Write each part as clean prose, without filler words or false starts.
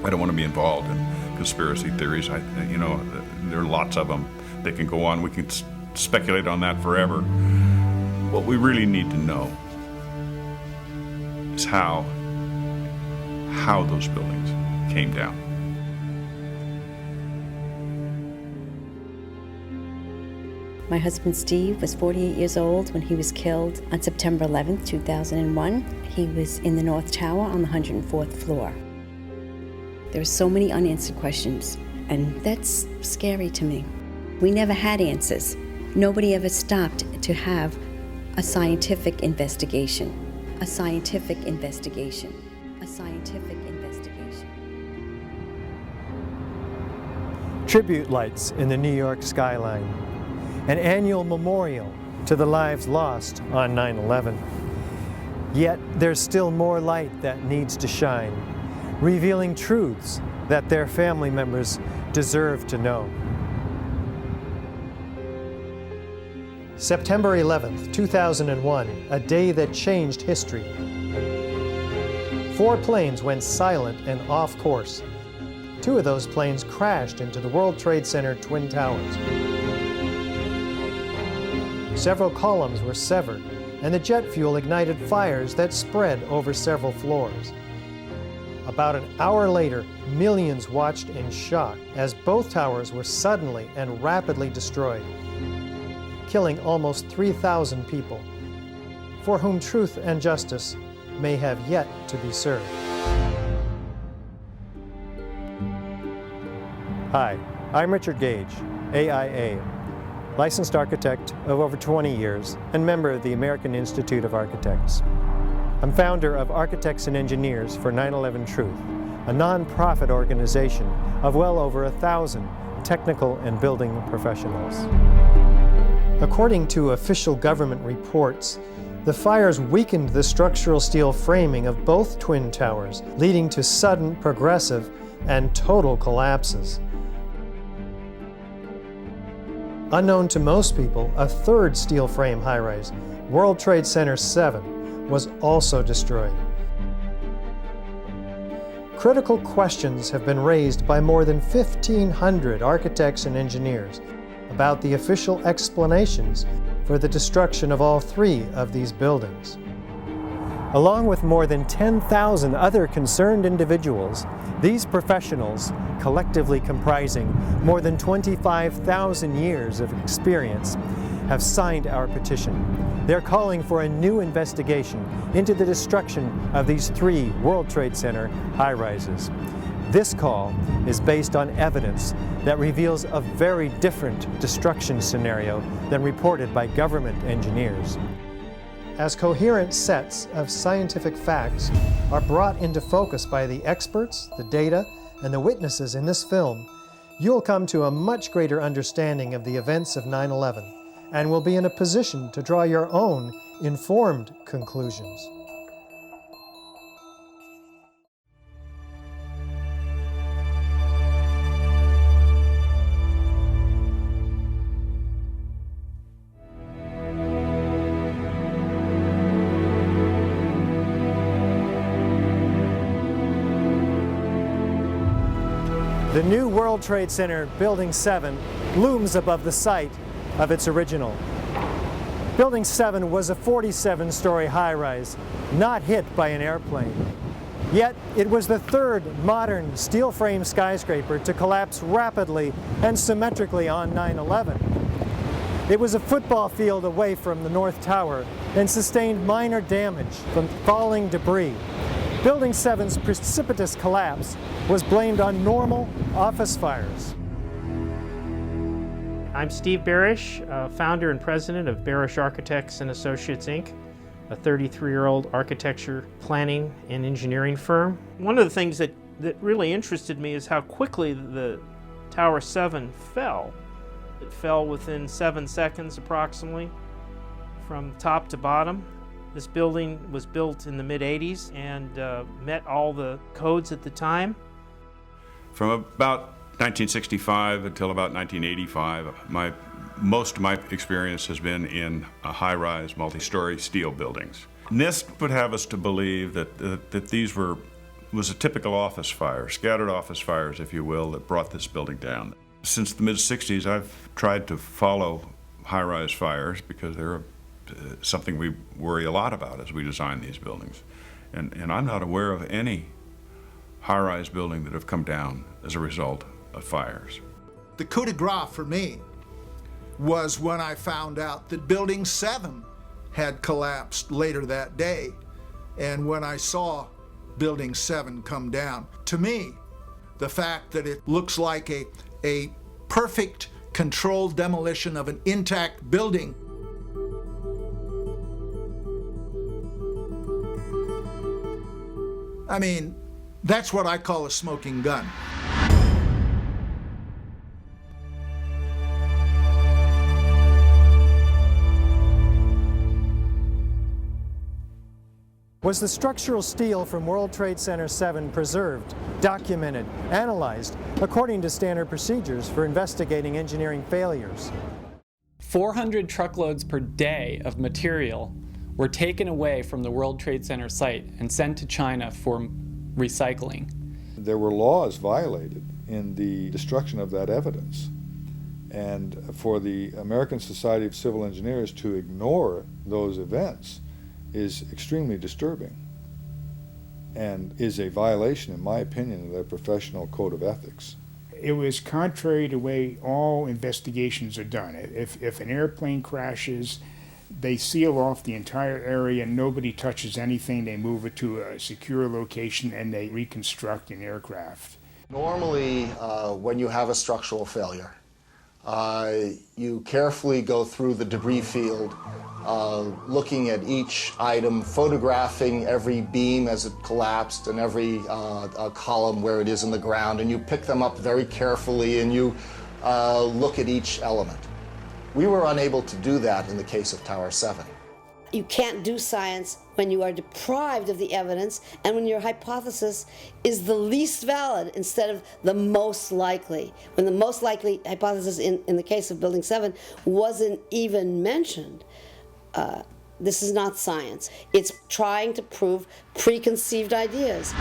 I don't want to be involved in conspiracy theories. There are lots of them. They can go on. We can speculate on that forever. What we really need to know is how those buildings came down. My husband Steve was 48 years old when he was killed on September 11th, 2001. He was in the North Tower on the 104th floor. There are so many unanswered questions, and that's scary to me. We never had answers. Nobody ever stopped to have a scientific investigation. A scientific investigation. A scientific investigation. Tribute lights in the New York skyline. An annual memorial to the lives lost on 9/11. Yet there's still more light that needs to shine, revealing truths that their family members deserve to know. September 11th, 2001, a day that changed history. 4 planes went silent and off course. 2 of those planes crashed into the World Trade Center Twin Towers. Several columns were severed, and the jet fuel ignited fires that spread over several floors. About an hour later, millions watched in shock as both towers were suddenly and rapidly destroyed, killing almost 3,000 people, for whom truth and justice may have yet to be served. Hi, I'm Richard Gage, AIA, licensed architect of over 20 years and member of the American Institute of Architects. I'm founder of Architects and Engineers for 9/11 Truth, a nonprofit organization of well over 1,000 technical and building professionals. According to official government reports, the fires weakened the structural steel framing of both twin towers, leading to sudden, progressive, and total collapses. Unknown to most people, a third steel frame high-rise, World Trade Center 7, was also destroyed. Critical questions have been raised by more than 1,500 architects and engineers about the official explanations for the destruction of all 3 of these buildings. Along with more than 10,000 other concerned individuals, these professionals, collectively comprising more than 25,000 years of experience, have signed our petition. They're calling for a new investigation into the destruction of these 3 World Trade Center high-rises. This call is based on evidence that reveals a very different destruction scenario than reported by government engineers. As coherent sets of scientific facts are brought into focus by the experts, the data, and the witnesses in this film, you'll come to a much greater understanding of the events of 9/11 and will be in a position to draw your own informed conclusions. The new World Trade Center, Building 7, looms above the site of its original. Building 7 was a 47-story high-rise, not hit by an airplane. Yet, it was the 3rd modern steel-frame skyscraper to collapse rapidly and symmetrically on 9/11. It was a football field away from the North Tower and sustained minor damage from falling debris. Building 7's precipitous collapse was blamed on normal office fires. I'm Steve Barish, founder and president of Barish Architects and Associates, Inc., a 33-year-old architecture, planning, and engineering firm. One of the things that really interested me is how quickly the Tower 7 fell. It fell within 7 seconds approximately from top to bottom. This building was built in the mid-'80s and met all the codes at the time. From about 1965 until about 1985, most of my experience has been in high-rise, multi-story steel buildings. Nist would have us to believe that these were was a typical office fire, scattered office fires, if you will, that brought this building down. Since the mid-60s, I've tried to follow high-rise fires because they're something we worry a lot about as we design these buildings. And I'm not aware of any high-rise building that have come down as a result of fires. The coup de grace for me was when I found out that Building 7 had collapsed later that day, and when I saw Building 7 come down. To me, the fact that it looks like a perfect controlled demolition of an intact building I mean, that's what I call a smoking gun. Was the structural steel from World Trade Center 7 preserved, documented, analyzed according to standard procedures for investigating engineering failures? 400 truckloads per day of material were taken away from the World Trade Center site and sent to China for recycling. There were laws violated in the destruction of that evidence. And for the American Society of Civil Engineers to ignore those events is extremely disturbing and is a violation, in my opinion, of their professional code of ethics. It was contrary to the way all investigations are done. If an airplane crashes, they seal off the entire area, nobody touches anything, they move it to a secure location, and they reconstruct an aircraft. Normally, when you have a structural failure, you carefully go through the debris field, looking at each item, photographing every beam as it collapsed and every column where it is in the ground, and you pick them up very carefully and you look at each element. We were unable to do that in the case of Tower 7. You can't do science when you are deprived of the evidence and when your hypothesis is the least valid instead of the most likely. When the most likely hypothesis in the case of Building 7 wasn't even mentioned. This is not science. It's trying to prove preconceived ideas.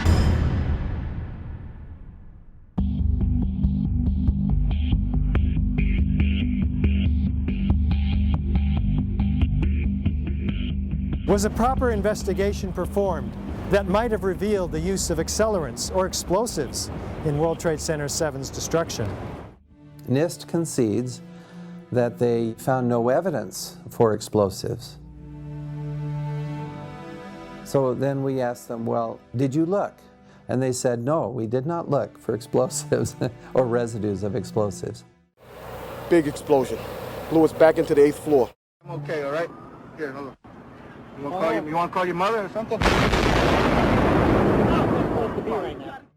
Was a proper investigation performed that might have revealed the use of accelerants or explosives in World Trade Center 7's destruction? Nist concedes that they found no evidence for explosives. So then we asked them, well, did you look? And they said, no, we did not look for explosives or residues of explosives. Big explosion. Blew us back into the 8th floor. I'm okay, all right? Here, hold on. You want to call your mother or something?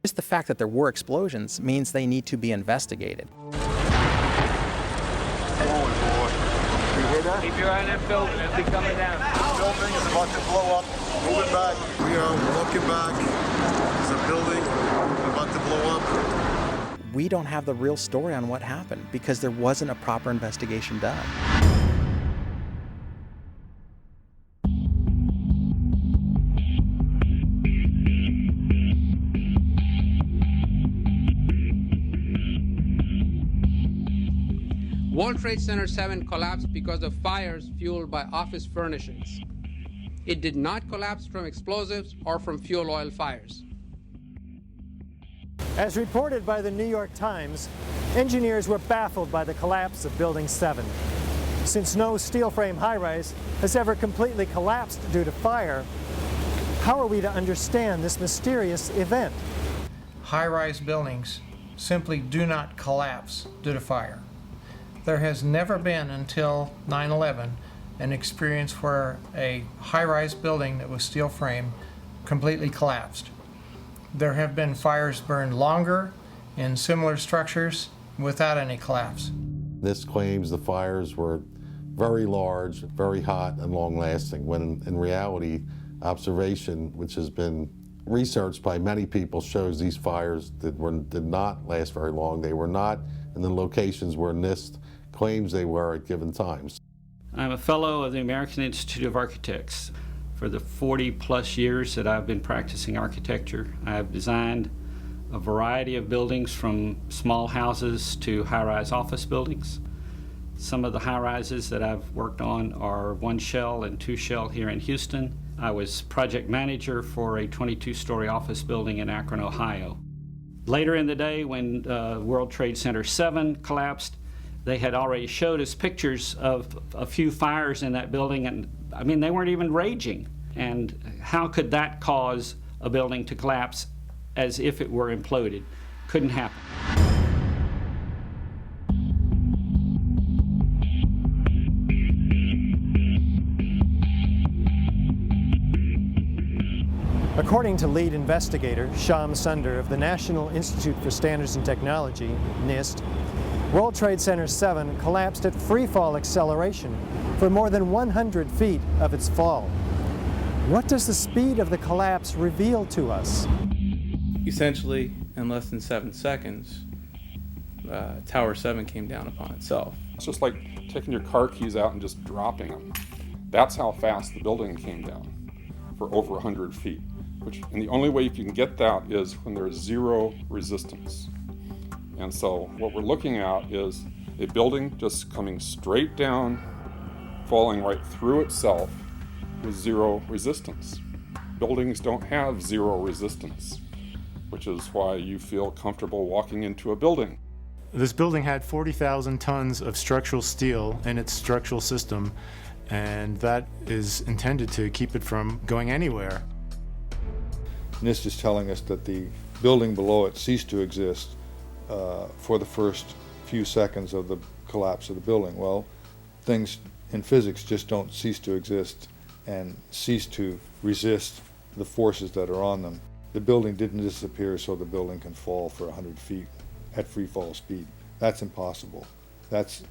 Just the fact that there were explosions means they need to be investigated. Keep your eye on that building. It'll be coming down. The building is about to blow up. Moving back. We are looking back. There's a building about to blow up. We don't have the real story on what happened because there wasn't a proper investigation done. World Trade Center 7 collapsed because of fires fueled by office furnishings. It did not collapse from explosives or from fuel oil fires. As reported by the New York Times, engineers were baffled by the collapse of Building 7. Since no steel frame high-rise has ever completely collapsed due to fire, how are we to understand this mysterious event? High-rise buildings simply do not collapse due to fire. There has never been until 9/11 an experience where a high-rise building that was steel frame completely collapsed. There have been fires burned longer in similar structures without any collapse. This claims the fires were very large, very hot, and long-lasting, when in reality, observation, which has been researched by many people, shows these fires did not last very long. They were not in the locations where Nist claims they were at given times. I'm a fellow of the American Institute of Architects. For the 40-plus years that I've been practicing architecture, I've designed a variety of buildings from small houses to high-rise office buildings. Some of the high-rises that I've worked on are 1 shell and 2 shell here in Houston. I was project manager for a 22-story office building in Akron, Ohio. Later in the day, when World Trade Center 7 collapsed, they had already showed us pictures of a few fires in that building, and I mean, they weren't even raging. And how could that cause a building to collapse as if it were imploded? Couldn't happen. According to lead investigator Shyam Sunder of the National Institute for Standards and Technology, Nist, World Trade Center 7 collapsed at freefall acceleration for more than 100 feet of its fall. What does the speed of the collapse reveal to us? Essentially, in less than 7 seconds, Tower 7 came down upon itself. It's just like taking your car keys out and just dropping them. That's how fast the building came down, for over 100 feet. And the only way you can get that is when there's zero resistance. And so what we're looking at is a building just coming straight down, falling right through itself with zero resistance. Buildings don't have zero resistance, which is why you feel comfortable walking into a building. This building had 40,000 tons of structural steel in its structural system, and that is intended to keep it from going anywhere. Nist is telling us that the building below it ceased to exist for the first few seconds of the collapse of the building. Well, things in physics just don't cease to exist and cease to resist the forces that are on them. The building didn't disappear so the building can fall for 100 feet at free fall speed. That's impossible. That's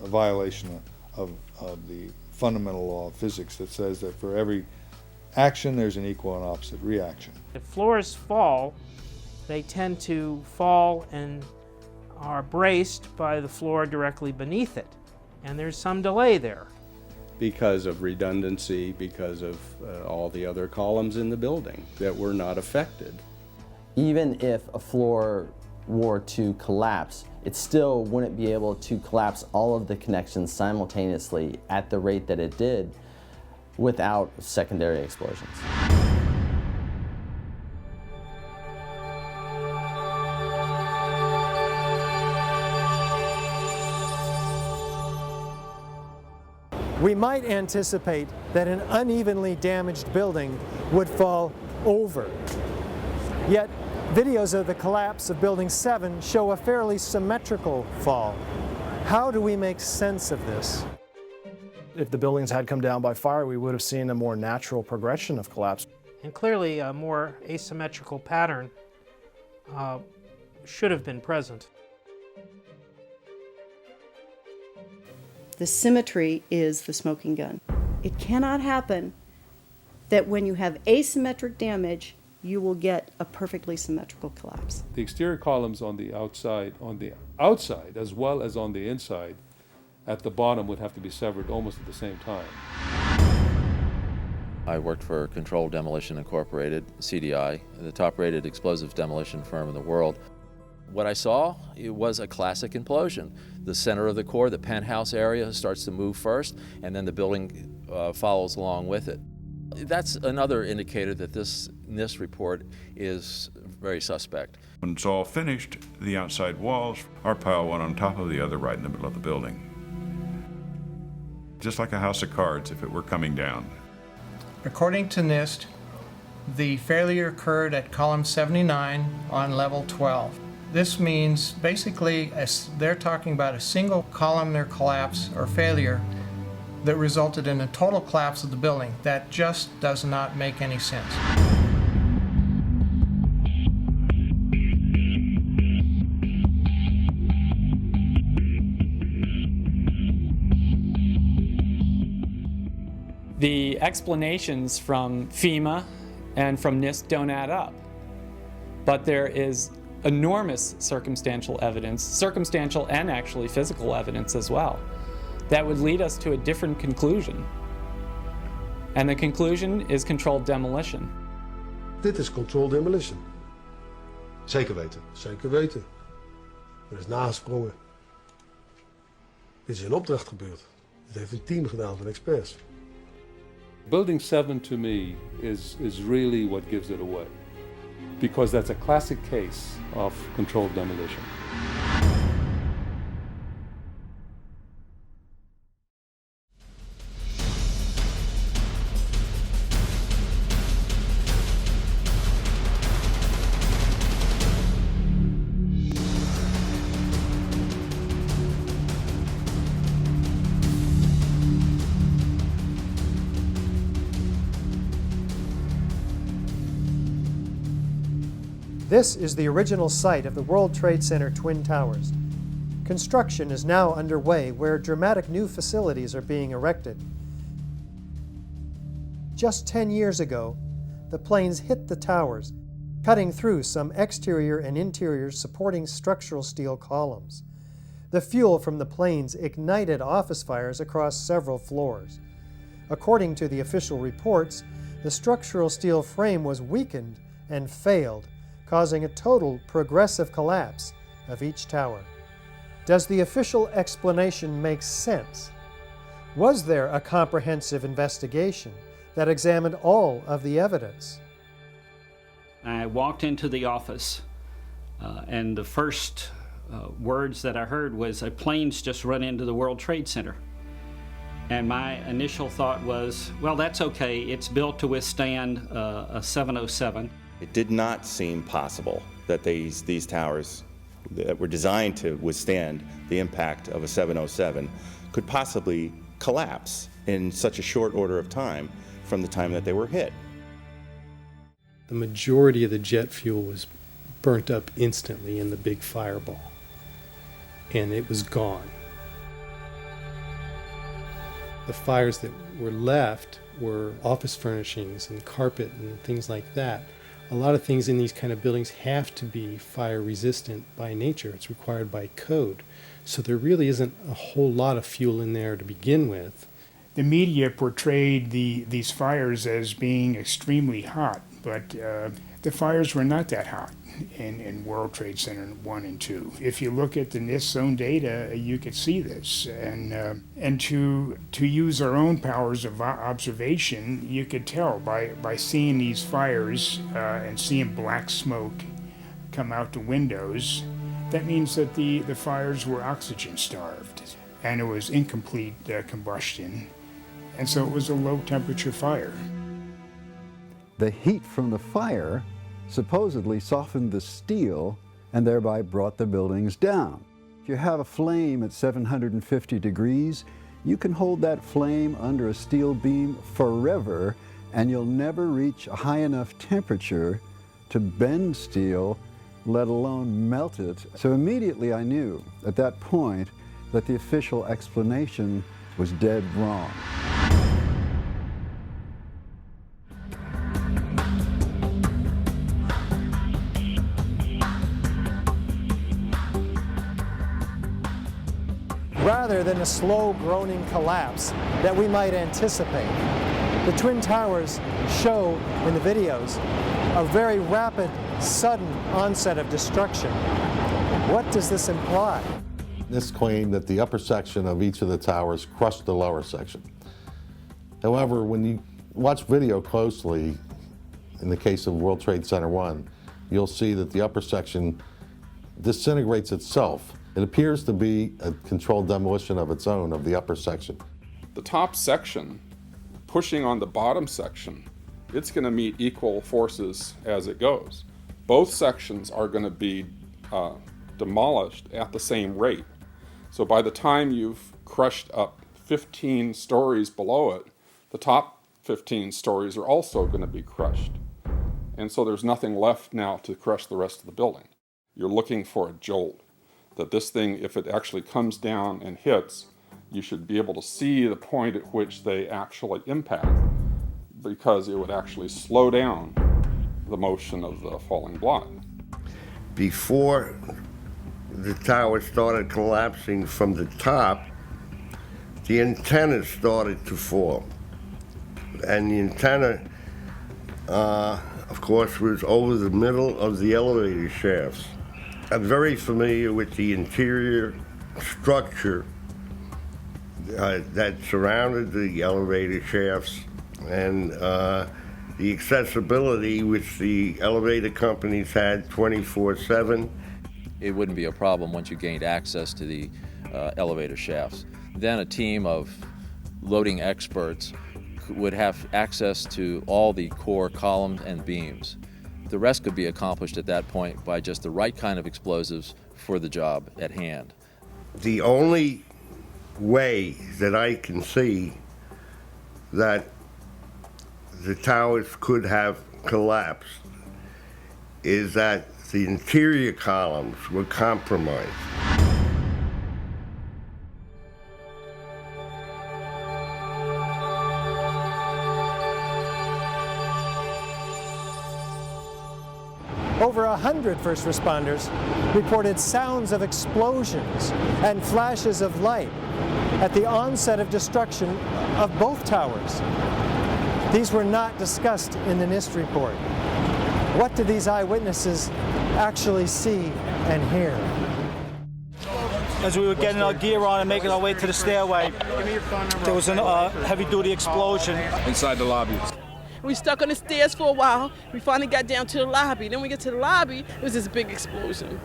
a violation of the fundamental law of physics that says that for every action there's an equal and opposite reaction. If floors fall, they tend to fall and are braced by the floor directly beneath it. And there's some delay there. Because of redundancy, because of all the other columns in the building that were not affected. Even if a floor were to collapse, it still wouldn't be able to collapse all of the connections simultaneously at the rate that it did without secondary explosions. We might anticipate that an unevenly damaged building would fall over. Yet, videos of the collapse of Building 7 show a fairly symmetrical fall. How do we make sense of this? If the buildings had come down by fire, we would have seen a more natural progression of collapse. And clearly a more asymmetrical pattern should have been present. The symmetry is the smoking gun. It cannot happen that when you have asymmetric damage, you will get a perfectly symmetrical collapse. The exterior columns on the outside as well as on the inside, at the bottom would have to be severed almost at the same time. I worked for Controlled Demolition Incorporated, CDI, the top-rated explosives demolition firm in the world. What I saw, it was a classic implosion. The center of the core, the penthouse area, starts to move first, and then the building follows along with it. That's another indicator that this Nist report is very suspect. When it's all finished, the outside walls are piled one on top of the other right in the middle of the building. Just like a house of cards if it were coming down. According to Nist, the failure occurred at column 79 on level 12. This means basically they're talking about a single columnar collapse or failure that resulted in a total collapse of the building. That just does not make any sense. The explanations from FEMA and from Nist don't add up. But there is enormous circumstantial evidence, circumstantial and actually physical evidence as well, that would lead us to a different conclusion. And the conclusion is controlled demolition. Dit is controlled demolition. Zeker weten. Zeker weten. Er is nagesprongen. Dit is in opdracht gebeurd. Dit heeft een team gedaan van experts. Building 7 to me is really what gives it away, because that's a classic case of controlled demolition. This is the original site of the World Trade Center Twin Towers. Construction is now underway where dramatic new facilities are being erected. Just 10 years ago, the planes hit the towers, cutting through some exterior and interior supporting structural steel columns. The fuel from the planes ignited office fires across several floors. According to the official reports, the structural steel frame was weakened and failed, causing a total progressive collapse of each tower. Does the official explanation make sense? Was there a comprehensive investigation that examined all of the evidence? I walked into the office and the first words that I heard was, "A plane's just run into the World Trade Center." And my initial thought was, well, that's okay. It's built to withstand a 707. It did not seem possible that these towers that were designed to withstand the impact of a 707 could possibly collapse in such a short order of time from the time that they were hit. The majority of the jet fuel was burnt up instantly in the big fireball, and it was gone. The fires that were left were office furnishings and carpet and things like that. A lot of things in these kind of buildings have to be fire resistant by nature. It's required by code. So there really isn't a whole lot of fuel in there to begin with. The media portrayed these fires as being extremely hot, but the fires were not that hot in World Trade Center 1 and 2. If you look at the Nist zone data, you could see this. And to use our own powers of observation, you could tell by seeing these fires and seeing black smoke come out the windows. That means that the fires were oxygen starved, and it was incomplete combustion. And so it was a low temperature fire. The heat from the fire supposedly softened the steel and thereby brought the buildings down. If you have a flame at 750 degrees, you can hold that flame under a steel beam forever, and you'll never reach a high enough temperature to bend steel, let alone melt it. So immediately I knew at that point that the official explanation was dead wrong. Rather than a slow groaning collapse that we might anticipate, the Twin Towers show in the videos a very rapid, sudden onset of destruction. What does this imply? This claimed that the upper section of each of the towers crushed the lower section. However, when you watch video closely, in the case of World Trade Center 1, you'll see that the upper section disintegrates itself. It appears to be a controlled demolition of its own of the upper section. The top section, pushing on the bottom section, it's going to meet equal forces as it goes. Both sections are going to be demolished at the same rate. So by the time you've crushed up 15 stories below it, the top 15 stories are also going to be crushed. And so there's nothing left now to crush the rest of the building. You're looking for a jolt. That this thing, if it actually comes down and hits, you should be able to see the point at which they actually impact, because it would actually slow down the motion of the falling block. Before the tower started collapsing from the top, the antennas started to fall. and the antenna, of course, was over the middle of the elevator shafts. I'm very familiar with the interior structure that surrounded the elevator shafts and the accessibility which the elevator companies had 24/7. It wouldn't be a problem once you gained access to the elevator shafts. Then a team of loading experts would have access to all the core columns and beams. The rest could be accomplished at that point by just the right kind of explosives for the job at hand. The only way that I can see that the towers could have collapsed is that the interior columns were compromised. Over 100 first responders reported sounds of explosions and flashes of light at the onset of destruction of both towers. These were not discussed in the Nist report. What did these eyewitnesses actually see and hear? As we were getting our gear on and making our way to the stairway, there was a heavy-duty explosion inside the lobby. We stuck on the stairs for a while. We finally got down to the lobby. Then we get to the lobby, it was this big explosion.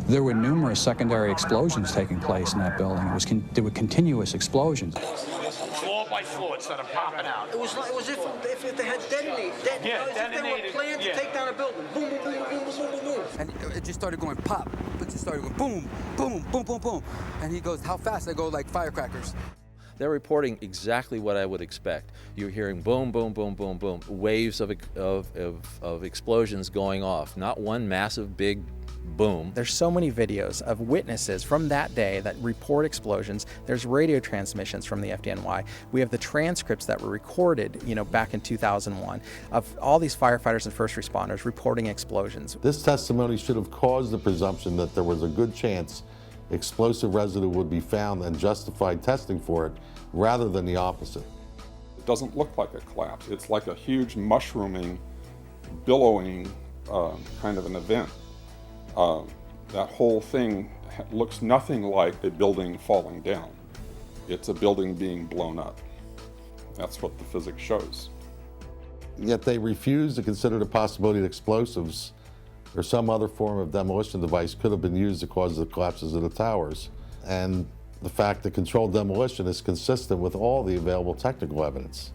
There were numerous secondary explosions taking place in that building. There were continuous explosions. Floor by floor, it started popping out. It was if they had detonated. If they were planned to take down a building. Boom, boom, boom, boom, boom, boom, boom. And it just started going pop. It just started going boom, boom, boom, boom, boom. And he goes, how fast? I go like firecrackers. They're reporting exactly what I would expect. You're hearing boom, boom, boom, boom, boom, waves of explosions going off. Not one massive big boom. There's so many videos of witnesses from that day that report explosions. There's radio transmissions from the FDNY. We have the transcripts that were recorded, back in 2001 of all these firefighters and first responders reporting explosions. This testimony should have caused the presumption that there was a good chance explosive residue would be found and justified testing for it, rather than the opposite. It doesn't look like a collapse. It's like a huge mushrooming, billowing kind of an event. That whole thing looks nothing like a building falling down. It's a building being blown up. That's what the physics shows. Yet they refuse to consider the possibility that explosives or some other form of demolition device could have been used to cause the collapses of the towers. And the fact that controlled demolition is consistent with all the available technical evidence.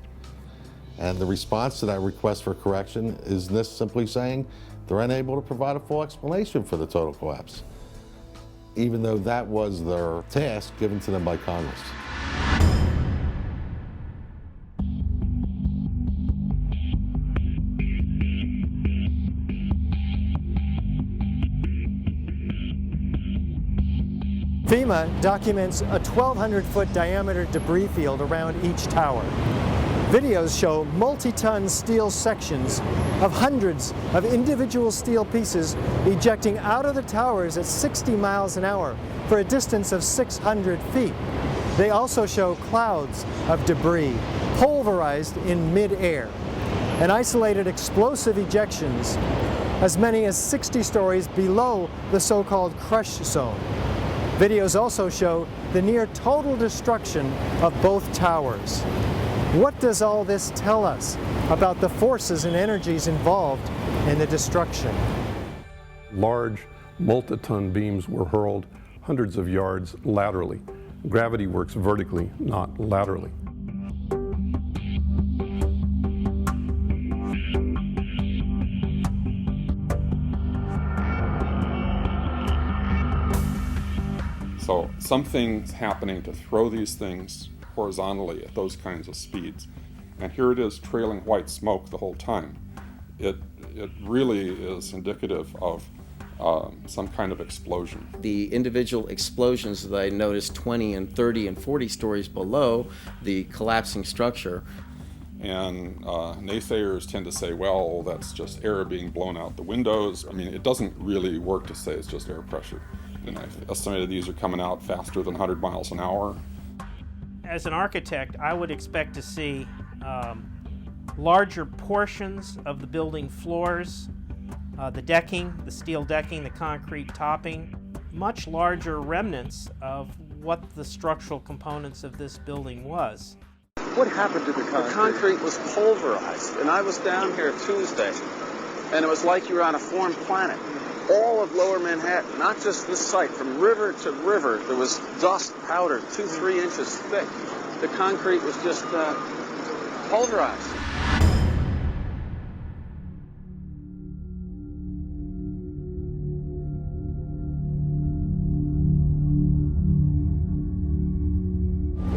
And the response to that request for correction is Nist simply saying they're unable to provide a full explanation for the total collapse, even though that was their task given to them by Congress. FEMA documents a 1,200-foot diameter debris field around each tower. Videos show multi-ton steel sections of hundreds of individual steel pieces ejecting out of the towers at 60 miles an hour for a distance of 600 feet. They also show clouds of debris pulverized in mid-air and isolated explosive ejections as many as 60 stories below the so-called crush zone. Videos also show the near total destruction of both towers. What does all this tell us about the forces and energies involved in the destruction? Large, multi-ton beams were hurled hundreds of yards laterally. Gravity works vertically, not laterally. So something's happening to throw these things horizontally at those kinds of speeds. And here it is trailing white smoke the whole time. It really is indicative of some kind of explosion. The individual explosions that I noticed 20 and 30 and 40 stories below the collapsing structure. And naysayers tend to say, well, that's just air being blown out the windows. I mean, it doesn't really work to say it's just air pressure. And I've estimated these are coming out faster than 100 miles an hour. As an architect, I would expect to see larger portions of the building floors, the decking, the steel decking, the concrete topping, much larger remnants of what the structural components of this building was. What happened to the concrete? The concrete was pulverized, and I was down here Tuesday, and it was like you were on a foreign planet. All of Lower Manhattan, not just this site, from river to river, there was dust, powder, 2-3 inches thick. The concrete was just pulverized.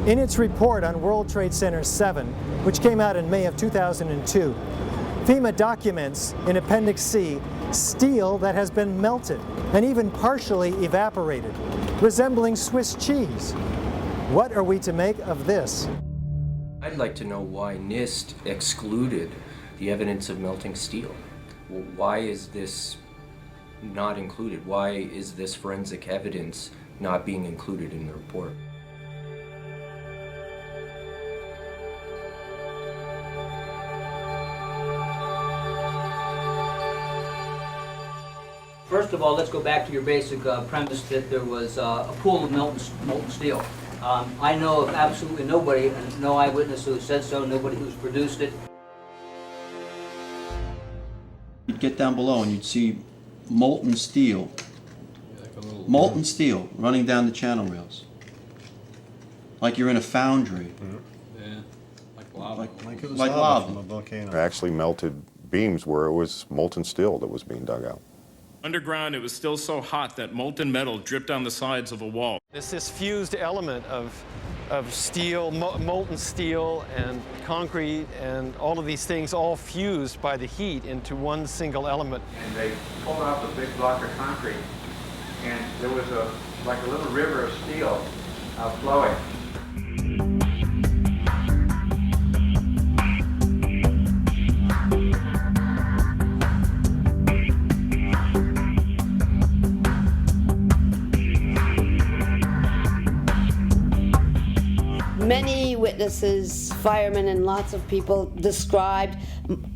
In its report on World Trade Center 7, which came out in May of 2002, FEMA documents in Appendix C steel that has been melted and even partially evaporated, resembling Swiss cheese. What are we to make of this? I'd like to know why Nist excluded the evidence of melting steel. Why is this not included? Why is this forensic evidence not being included in the report? First of all, let's go back to your basic premise that there was a pool of molten steel. I know of absolutely nobody, and no eyewitness who said so, nobody who's produced it. You'd get down below and you'd see molten steel running down the channel rails. Like you're in a foundry. Yeah, like lava. Like it was like lava lava from a volcano. Actually melted beams where it was molten steel that was being dug out. Underground, it was still so hot that molten metal dripped down the sides of a wall. It's this fused element of steel, molten steel and concrete and all of these things all fused by the heat into one single element. And they pulled out the big block of concrete, and there was like a little river of steel flowing. Many witnesses, firemen and lots of people described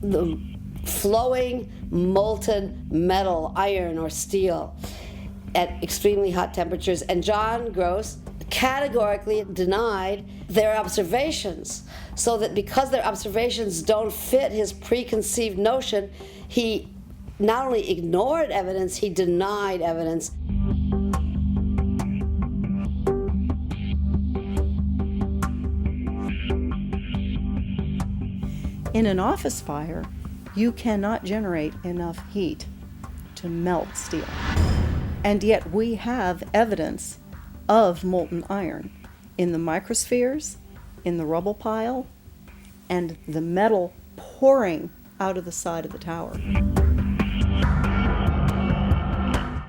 the flowing molten metal, iron or steel, at extremely hot temperatures. And John Gross categorically denied their observations, so that because their observations don't fit his preconceived notion, he not only ignored evidence, he denied evidence. In an office fire, you cannot generate enough heat to melt steel. And yet we have evidence of molten iron in the microspheres, in the rubble pile, and the metal pouring out of the side of the tower.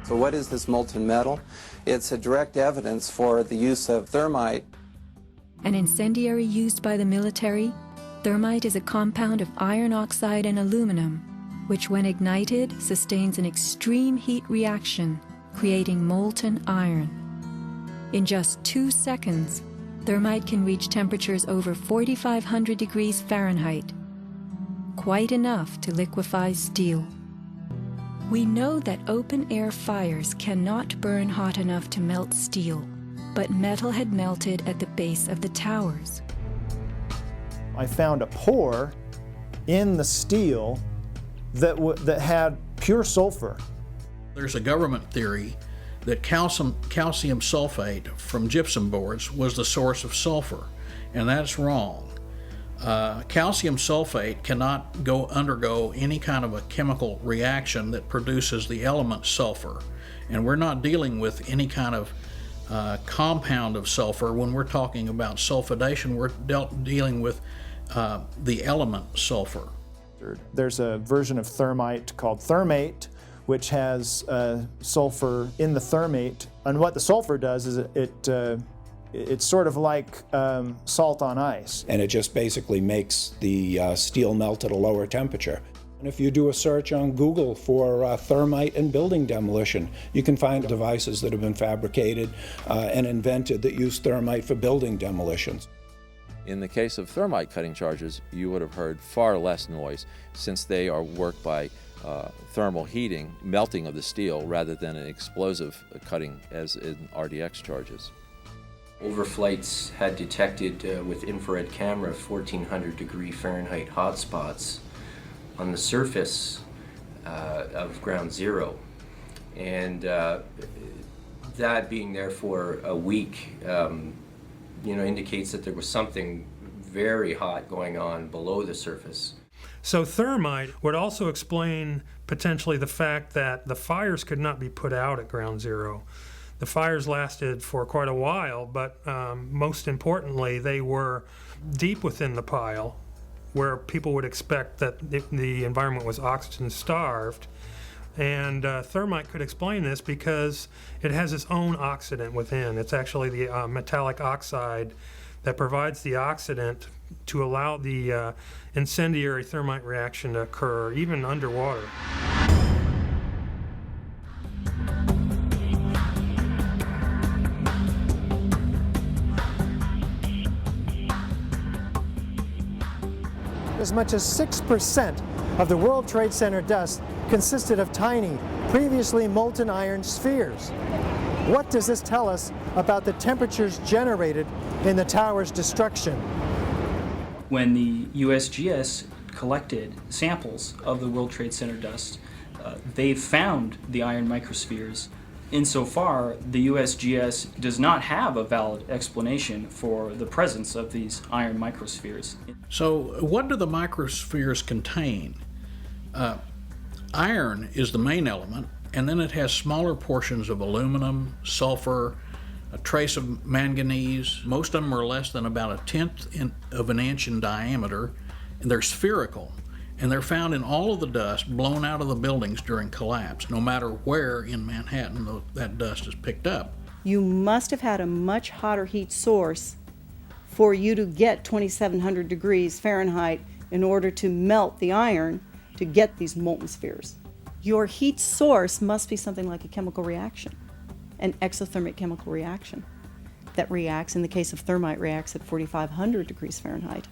So what is this molten metal? It's a direct evidence for the use of thermite. An incendiary used by the military, thermite is a compound of iron oxide and aluminum, which when ignited sustains an extreme heat reaction, creating molten iron. In just 2 seconds, thermite can reach temperatures over 4,500 degrees Fahrenheit, quite enough to liquefy steel. We know that open-air fires cannot burn hot enough to melt steel, but metal had melted at the base of the towers. I found a pore in the steel that had pure sulfur. There's a government theory that calcium sulfate from gypsum boards was the source of sulfur, and that's wrong. Calcium sulfate cannot undergo any kind of a chemical reaction that produces the element sulfur, and we're not dealing with any kind of compound of sulfur. When we're talking about sulfidation, we're dealing with the element sulfur. There's a version of thermite called thermate, which has sulfur in the thermate. And what the sulfur does is it's sort of like salt on ice. And it just basically makes the steel melt at a lower temperature. And if you do a search on Google for thermite and building demolition, you can find devices that have been fabricated and invented that use thermite for building demolitions. In the case of thermite cutting charges, you would have heard far less noise since they are worked by thermal heating, melting of the steel, rather than an explosive cutting as in RDX charges. Overflights had detected with infrared camera 1400 degree Fahrenheit hotspots on the surface of ground zero. And that being there for a week, indicates that there was something very hot going on below the surface. So thermite would also explain potentially the fact that the fires could not be put out at ground zero. The fires lasted for quite a while, but most importantly, they were deep within the pile, where people would expect that the environment was oxygen starved. And thermite could explain this because it has its own oxidant within. It's actually the metallic oxide that provides the oxidant to allow the incendiary thermite reaction to occur, even underwater. As much as 6% of the World Trade Center dust consisted of tiny, previously molten iron spheres. What does this tell us about the temperatures generated in the tower's destruction? When the USGS collected samples of the World Trade Center dust, they found the iron microspheres. Insofar, the USGS does not have a valid explanation for the presence of these iron microspheres. So what do the microspheres contain? Iron is the main element, and then it has smaller portions of aluminum, sulfur, a trace of manganese. Most of them are less than about 1/10 of an inch in diameter, and they're spherical. And they're found in all of the dust blown out of the buildings during collapse, no matter where in Manhattan that dust is picked up. You must have had a much hotter heat source for you to get 2,700 degrees Fahrenheit in order to melt the iron to get these molten spheres. Your heat source must be something like a chemical reaction, an exothermic chemical reaction that reacts, in the case of thermite, reacts at 4,500 degrees Fahrenheit.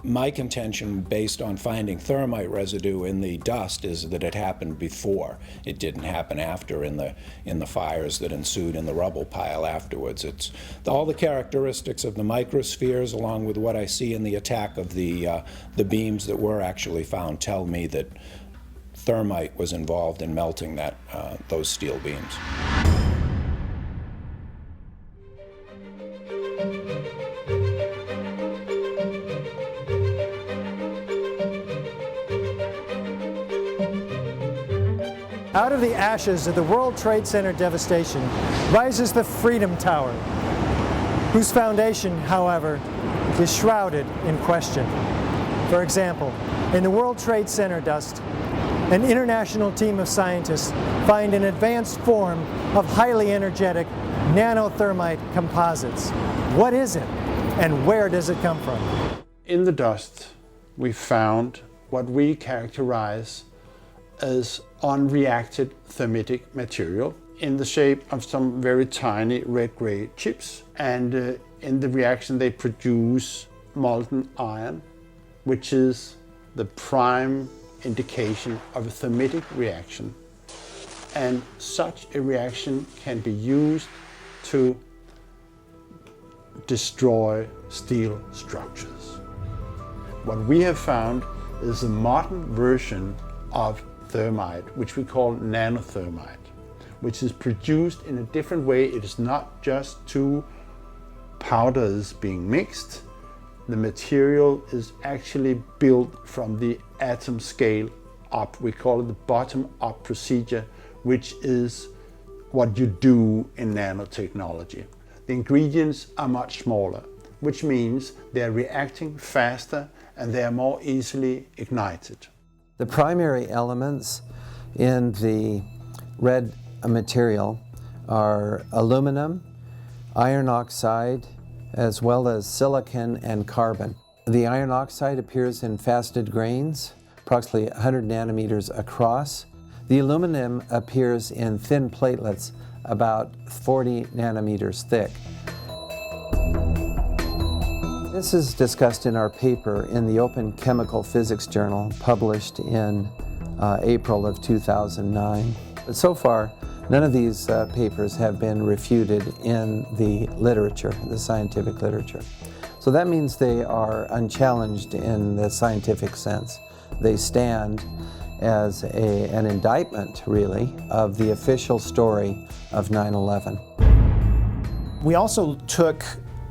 My contention, based on finding thermite residue in the dust, is that it happened before. It didn't happen after in the fires that ensued in the rubble pile afterwards. It's all the characteristics of the microspheres, along with what I see in the attack of the beams that were actually found, tell me that thermite was involved in melting those steel beams. Out of the ashes of the World Trade Center devastation rises the Freedom Tower, whose foundation, however, is shrouded in question. For example, in the World Trade Center dust, an international team of scientists find an advanced form of highly energetic nanothermite composites. What is it, and where does it come from? In the dust, we found what we characterize as unreacted thermitic material in the shape of some very tiny red-gray chips. And in the reaction they produce molten iron, which is the prime indication of a thermitic reaction. And such a reaction can be used to destroy steel structures. What we have found is a modern version of thermite, which we call nanothermite, which is produced in a different way. It is not just two powders being mixed. The material is actually built from the atom scale up. We call it the bottom-up procedure, which is what you do in nanotechnology. The ingredients are much smaller, which means they're reacting faster and they are more easily ignited. The primary elements in the red material are aluminum, iron oxide, as well as silicon and carbon. The iron oxide appears in faceted grains, approximately 100 nanometers across. The aluminum appears in thin platelets, about 40 nanometers thick. This is discussed in our paper in the Open Chemical Physics Journal, published in April of 2009. But so far, none of these papers have been refuted in the literature, the scientific literature. So that means they are unchallenged in the scientific sense. They stand as an indictment, really, of the official story of 9/11. We also took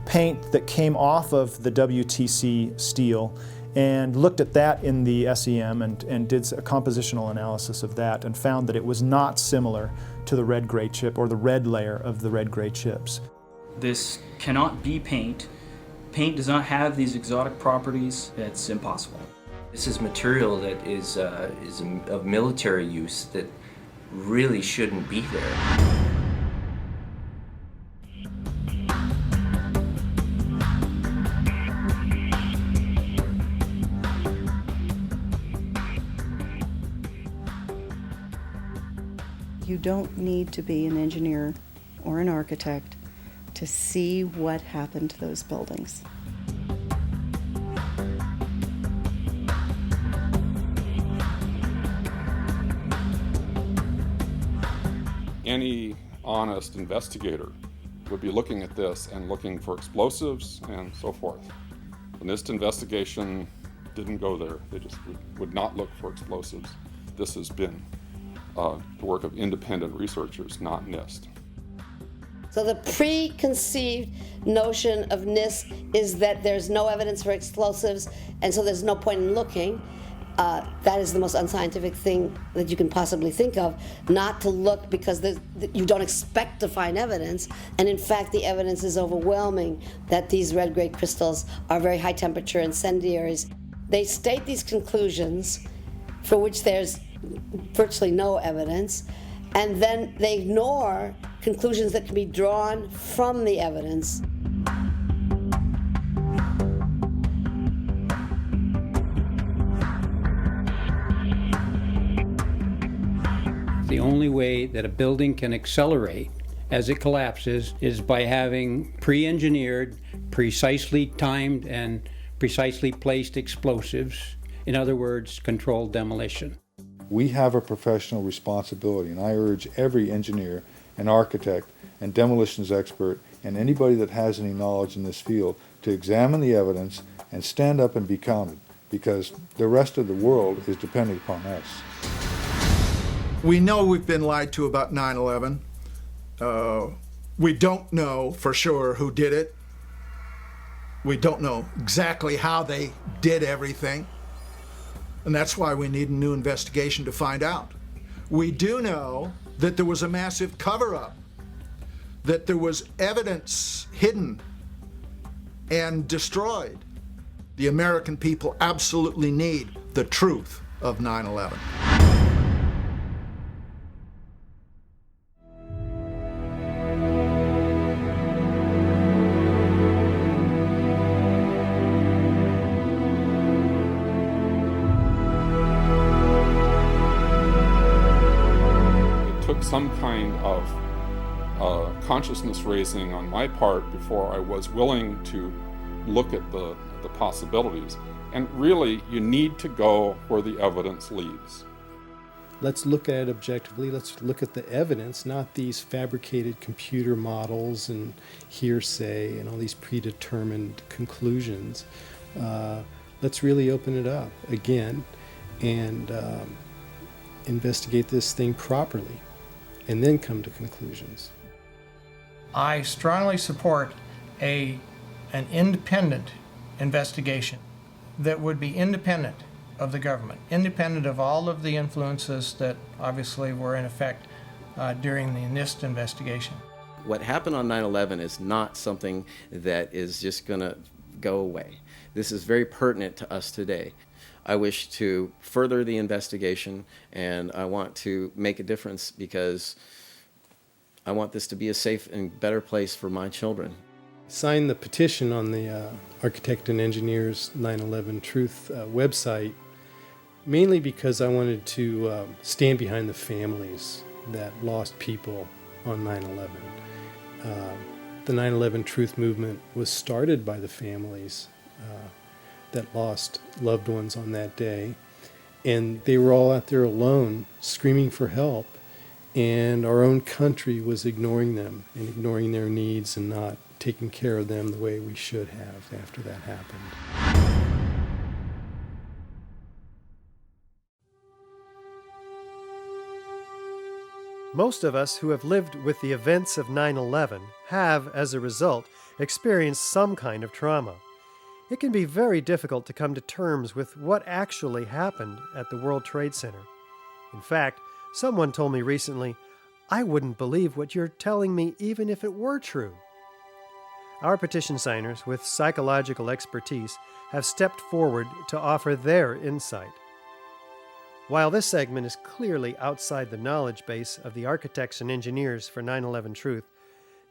paint that came off of the WTC steel and looked at that in the SEM and did a compositional analysis of that and found that it was not similar to the red-gray chip or the red layer of the red-gray chips. This cannot be paint. Paint does not have these exotic properties. It's impossible. This is material that is of military use that really shouldn't be there. You don't need to be an engineer or an architect to see what happened to those buildings. Any honest investigator would be looking at this and looking for explosives and so forth. The Nist investigation didn't go there. They just would not look for explosives. This has been the work of independent researchers, not Nist. So the preconceived notion of Nist is that there's no evidence for explosives, and so there's no point in looking. That is the most unscientific thing that you can possibly think of, not to look because you don't expect to find evidence, and in fact the evidence is overwhelming that these red-gray crystals are very high-temperature incendiaries. They state these conclusions for which there's virtually no evidence, and then they ignore conclusions that can be drawn from the evidence. The only way that a building can accelerate as it collapses is by having pre-engineered, precisely timed, and precisely placed explosives. In other words, controlled demolition. We have a professional responsibility, and I urge every engineer and architect and demolitions expert and anybody that has any knowledge in this field to examine the evidence and stand up and be counted, because the rest of the world is depending upon us. We know we've been lied to about 9/11. We don't know for sure who did it. We don't know exactly how they did everything. And that's why we need a new investigation to find out. We do know that there was a massive cover-up, that there was evidence hidden and destroyed. The American people absolutely need the truth of 9/11. Some kind of consciousness raising on my part before I was willing to look at the possibilities. And really, you need to go where the evidence leads. Let's look at it objectively. Let's look at the evidence, not these fabricated computer models and hearsay and all these predetermined conclusions. Let's really open it up again and investigate this thing properly, and then come to conclusions. I strongly support an independent investigation that would be independent of the government, independent of all of the influences that obviously were in effect during the Nist investigation. What happened on 9/11 is not something that is just going to go away. This is very pertinent to us today. I wish to further the investigation, and I want to make a difference because I want this to be a safe and better place for my children. Signed the petition on the Architect and Engineers 9/11 Truth website, mainly because I wanted to stand behind the families that lost people on 9/11. The 9/11 Truth movement was started by the families that lost loved ones on that day. And they were all out there alone, screaming for help. And our own country was ignoring them and ignoring their needs and not taking care of them the way we should have after that happened. Most of us who have lived with the events of 9/11 have, as a result, experienced some kind of trauma. It can be very difficult to come to terms with what actually happened at the World Trade Center. In fact, someone told me recently, "I wouldn't believe what you're telling me even if it were true." Our petition signers with psychological expertise have stepped forward to offer their insight. While this segment is clearly outside the knowledge base of the architects and engineers for 9/11 Truth,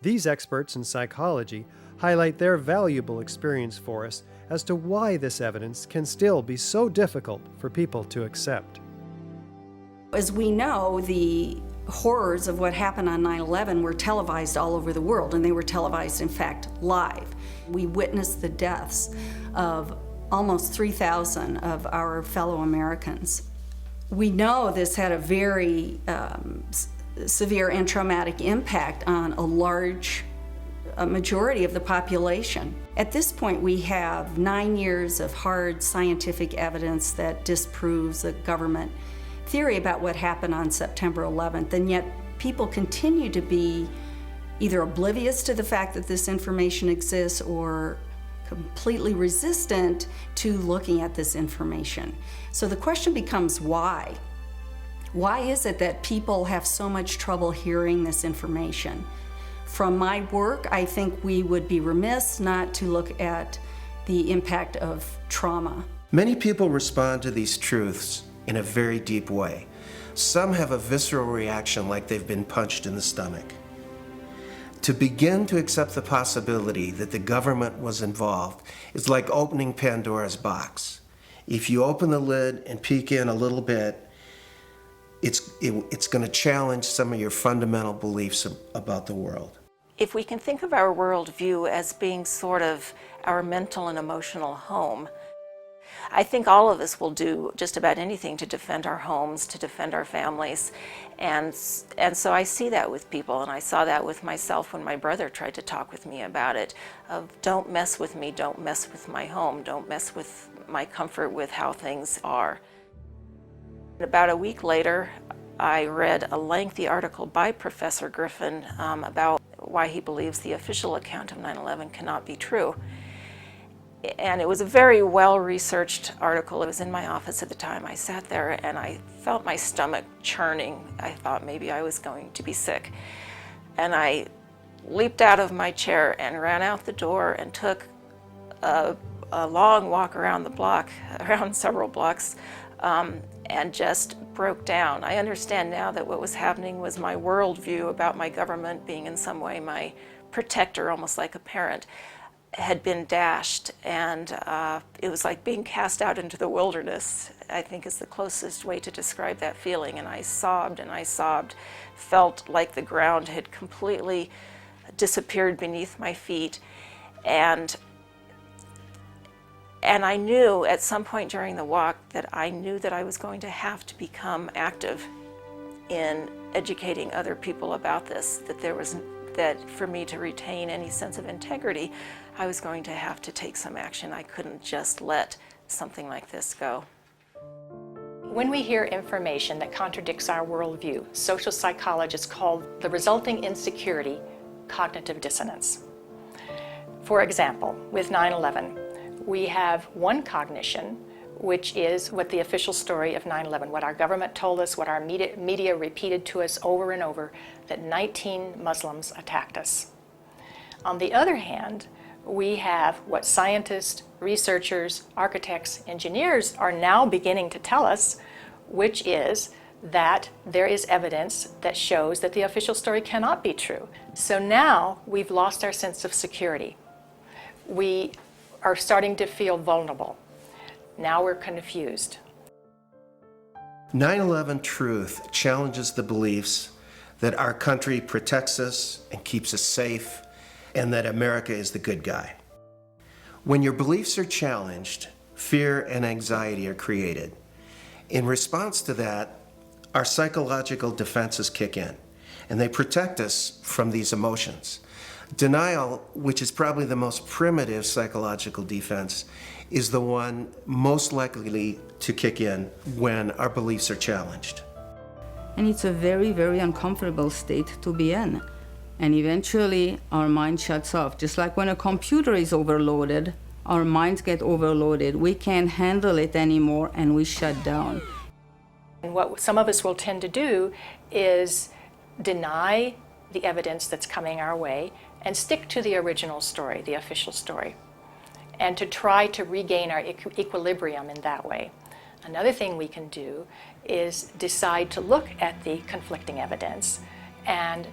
these experts in psychology highlight their valuable experience for us as to why this evidence can still be so difficult for people to accept. As we know, the horrors of what happened on 9/11 were televised all over the world, and they were televised, in fact, live. We witnessed the deaths of almost 3,000 of our fellow Americans. We know this had a very severe and traumatic impact on a large majority of the population. At this point, we have 9 years of hard scientific evidence that disproves the government theory about what happened on September 11th, and yet people continue to be either oblivious to the fact that this information exists or completely resistant to looking at this information. So the question becomes why? Why is it that people have so much trouble hearing this information? From my work, I think we would be remiss not to look at the impact of trauma. Many people respond to these truths in a very deep way. Some have a visceral reaction like they've been punched in the stomach. To begin to accept the possibility that the government was involved is like opening Pandora's box. If you open the lid and peek in a little bit, it's going to challenge some of your fundamental beliefs about the world. If we can think of our worldview as being sort of our mental and emotional home, I think all of us will do just about anything to defend our homes, to defend our families. And so I see that with people, and I saw that with myself when my brother tried to talk with me about it, of don't mess with me, don't mess with my home, don't mess with my comfort with how things are. About a week later, I read a lengthy article by Professor Griffin about why he believes the official account of 9/11 cannot be true. And it was a very well-researched article. It was in my office at the time. I sat there and I felt my stomach churning. I thought maybe I was going to be sick. And I leaped out of my chair and ran out the door and took a long walk around the block, around several blocks, and just broke down. I understand now that what was happening was my worldview about my government being in some way my protector, almost like a parent, had been dashed, and it was like being cast out into the wilderness, I think is the closest way to describe that feeling. And I sobbed, felt like the ground had completely disappeared beneath my feet. And I knew at some point during the walk that I knew that I was going to have to become active in educating other people about this, that for me to retain any sense of integrity, I was going to have to take some action. I couldn't just let something like this go. When we hear information that contradicts our worldview, social psychologists call the resulting insecurity cognitive dissonance. For example, with 9/11, we have one cognition, which is what the official story of 9/11, what our government told us, what our media repeated to us over and over, that 19 Muslims attacked us. On the other hand, we have what scientists, researchers, architects, engineers are now beginning to tell us, which is that there is evidence that shows that the official story cannot be true. So now we've lost our sense of security. We are starting to feel vulnerable. Now we're confused. 9/11 Truth challenges the beliefs that our country protects us and keeps us safe, and that America is the good guy. When your beliefs are challenged, fear and anxiety are created. In response to that, our psychological defenses kick in, and they protect us from these emotions. Denial, which is probably the most primitive psychological defense, is the one most likely to kick in when our beliefs are challenged. And it's a very, very uncomfortable state to be in. And eventually our mind shuts off. Just like when a computer is overloaded, our minds get overloaded. We can't handle it anymore and we shut down. And what some of us will tend to do is deny the evidence that's coming our way and stick to the original story, the official story, and to try to regain our equilibrium in that way. Another thing we can do is decide to look at the conflicting evidence and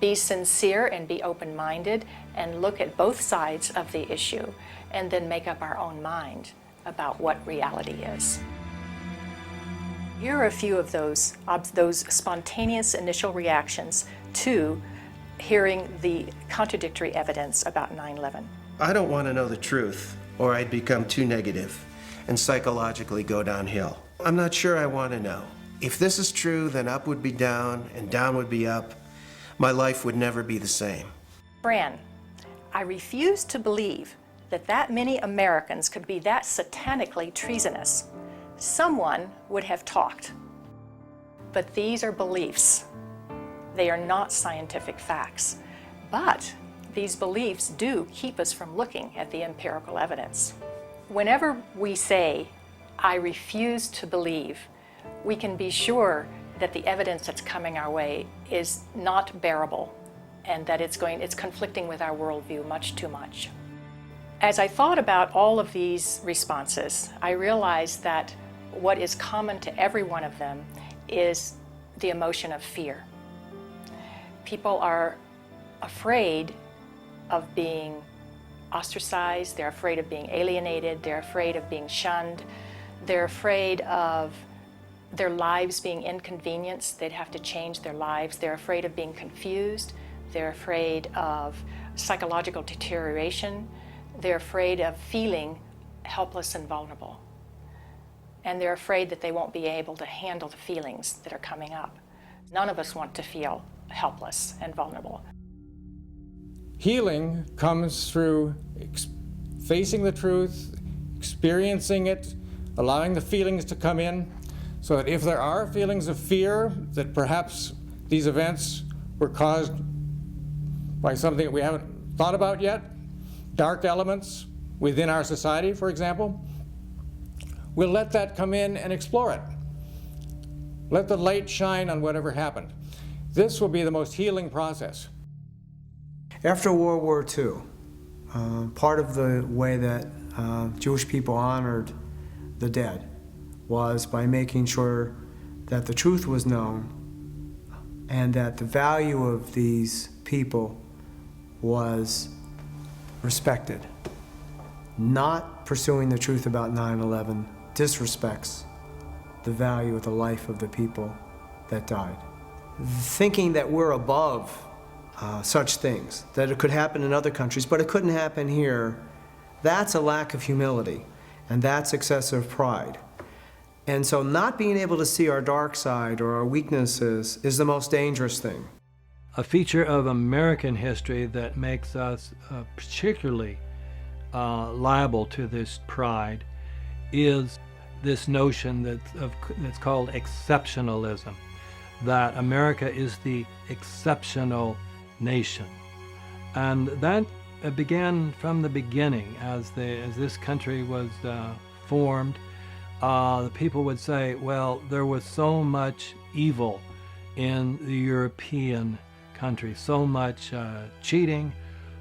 be sincere and be open-minded and look at both sides of the issue and then make up our own mind about what reality is. Here are a few of those spontaneous initial reactions to hearing the contradictory evidence about 9/11. I don't want to know the truth, or I'd become too negative and psychologically go downhill. I'm not sure I want to know. If this is true, then up would be down and down would be up. My life would never be the same. Fran, I refuse to believe that many Americans could be that satanically treasonous. Someone would have talked. But these are beliefs. They are not scientific facts. But these beliefs do keep us from looking at the empirical evidence. Whenever we say, I refuse to believe, we can be sure that the evidence that's coming our way is not bearable and that it's conflicting with our worldview much too much. As I thought about all of these responses, I realized that what is common to every one of them is the emotion of fear. People are afraid of being ostracized, they're afraid of being alienated, they're afraid of being shunned, they're afraid of their lives being inconvenienced, they'd have to change their lives, they're afraid of being confused, they're afraid of psychological deterioration, they're afraid of feeling helpless and vulnerable. And they're afraid that they won't be able to handle the feelings that are coming up. None of us want to feel helpless and vulnerable. Healing comes through facing the truth, experiencing it, allowing the feelings to come in, so that if there are feelings of fear that perhaps these events were caused by something that we haven't thought about yet, dark elements within our society, for example, we'll let that come in and explore it. Let the light shine on whatever happened. This will be the most healing process. After World War II, part of the way that Jewish people honored the dead was by making sure that the truth was known and that the value of these people was respected. Not pursuing the truth about 9/11 disrespects the value of the life of the people that died. Thinking that we're above such things, that it could happen in other countries, but it couldn't happen here, that's a lack of humility, and that's excessive pride. And so not being able to see our dark side or our weaknesses is the most dangerous thing. A feature of American history that makes us particularly liable to this pride is this notion that's called exceptionalism, that America is the exceptional nation. And that began from the beginning. As this country was formed, the people would say, well, there was so much evil in the European countries, so much cheating,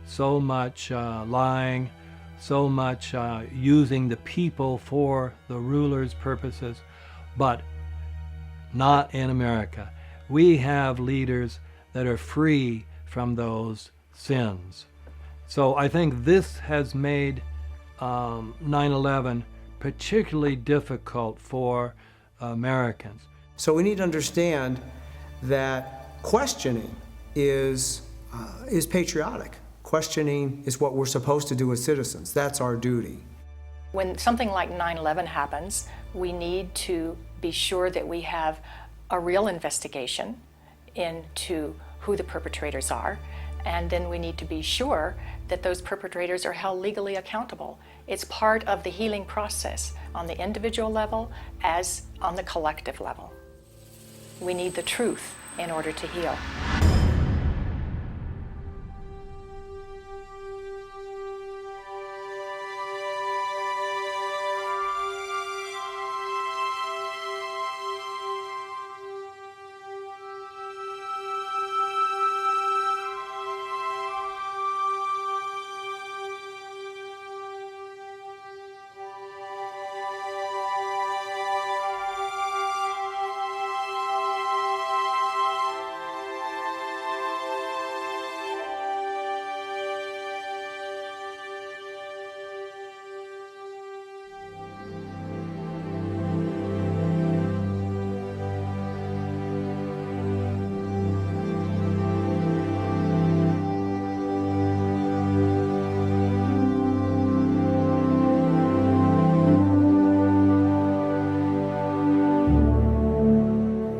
so much lying, so much using the people for the ruler's purposes, but not in America. We have leaders that are free from those sins. So I think this has made 9/11 particularly difficult for Americans. So we need to understand that questioning is patriotic. Questioning is what we're supposed to do as citizens. That's our duty. When something like 9/11 happens, we need to be sure that we have a real investigation into who the perpetrators are, and then we need to be sure that those perpetrators are held legally accountable. It's part of the healing process on the individual level as on the collective level. We need the truth in order to heal.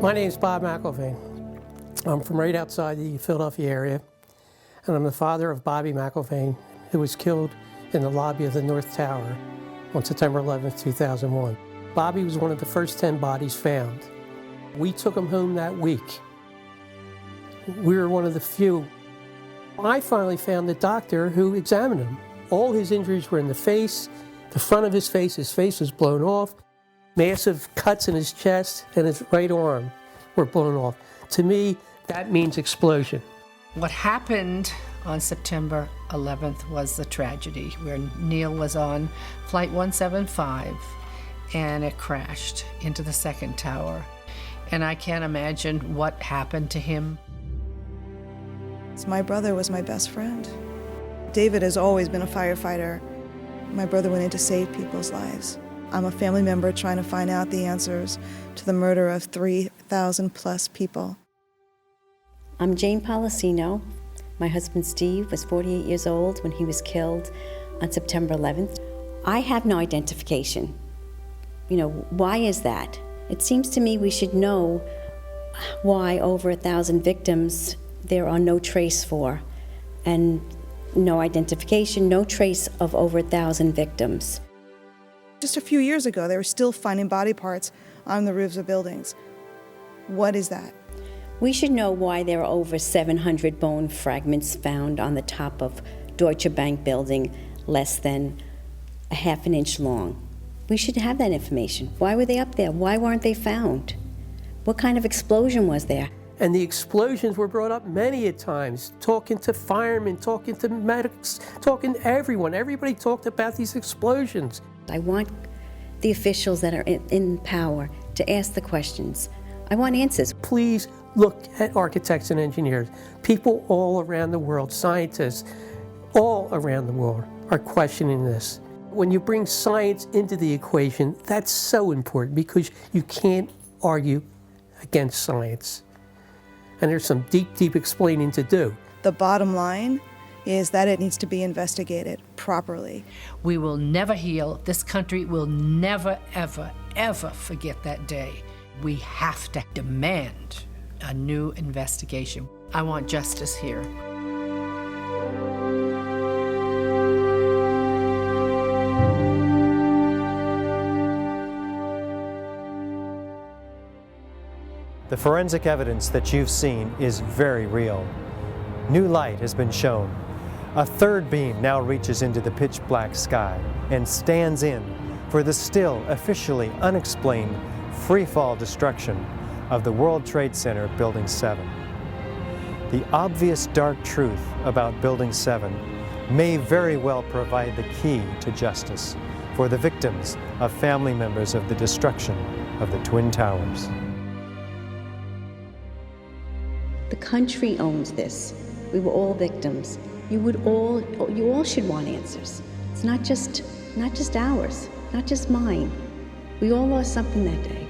My name is Bob McIlvaine. I'm from right outside the Philadelphia area, and I'm the father of Bobby McIlvaine, who was killed in the lobby of the North Tower on September 11th, 2001. Bobby was one of the first 10 bodies found. We took him home that week. We were one of the few. I finally found the doctor who examined him. All his injuries were in the face, the front of his face was blown off, massive cuts in his chest and his right arm were blown off. To me, that means explosion. What happened on September 11th was the tragedy where Neil was on Flight 175 and it crashed into the second tower. And I can't imagine what happened to him. My brother was my best friend. David has always been a firefighter. My brother went in to save people's lives. I'm a family member trying to find out the answers to the murder of 3,000 plus people. I'm Jane Policino. My husband Steve was 48 years old when he was killed on September 11th. I have no identification. Why is that? It seems to me we should know why over 1,000 victims there are no trace for, and no identification, no trace of over 1,000 victims. Just a few years ago, they were still finding body parts on the roofs of buildings. What is that? We should know why there are over 700 bone fragments found on the top of Deutsche Bank building less than a half an inch long. We should have that information. Why were they up there? Why weren't they found? What kind of explosion was there? And the explosions were brought up many a times, talking to firemen, talking to medics, talking to everyone. Everybody talked about these explosions. I want the officials that are in power to ask the questions. I want answers. Please look at architects and engineers. People all around the world, scientists, all around the world are questioning this. When you bring science into the equation, that's so important because you can't argue against science. And there's some deep, deep explaining to do. The bottom line is that it needs to be investigated properly. We will never heal. This country will never, ever, ever forget that day. We have to demand a new investigation. I want justice here. The forensic evidence that you've seen is very real. New light has been shown. A third beam now reaches into the pitch black sky and stands in for the still officially unexplained free-fall destruction of the World Trade Center Building 7. The obvious dark truth about Building 7 may very well provide the key to justice for the victims of family members of the destruction of the Twin Towers. The country owns this. We were all victims. You all should want answers. It's not just ours, not just mine. We all lost something that day.